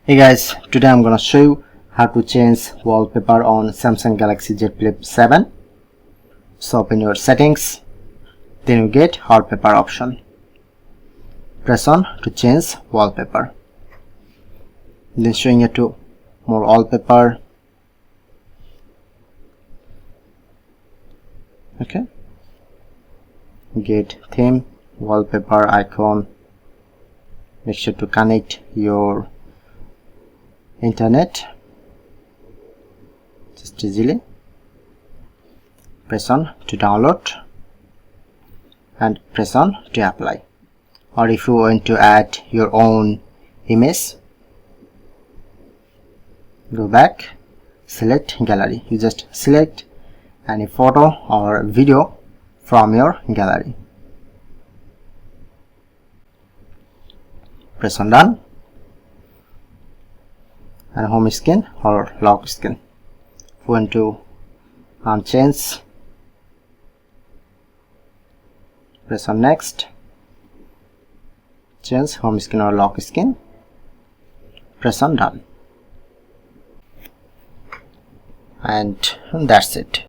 Hey guys, today I'm gonna show you how to change wallpaper on Samsung Galaxy Z Flip 7. So open your settings, then you get wallpaper option. Press on to change wallpaper. Then showing you to more wallpaper. Okay. Get theme, wallpaper icon. Make sure to connect your internet just easily. Press on to download and press on to apply. Or if you want to add your own image, go back, select gallery. You just select any photo or video from your gallery. Press on done, and home screen or lock screen. If you want to change, press on next, change home screen or lock screen, press on done, and that's it.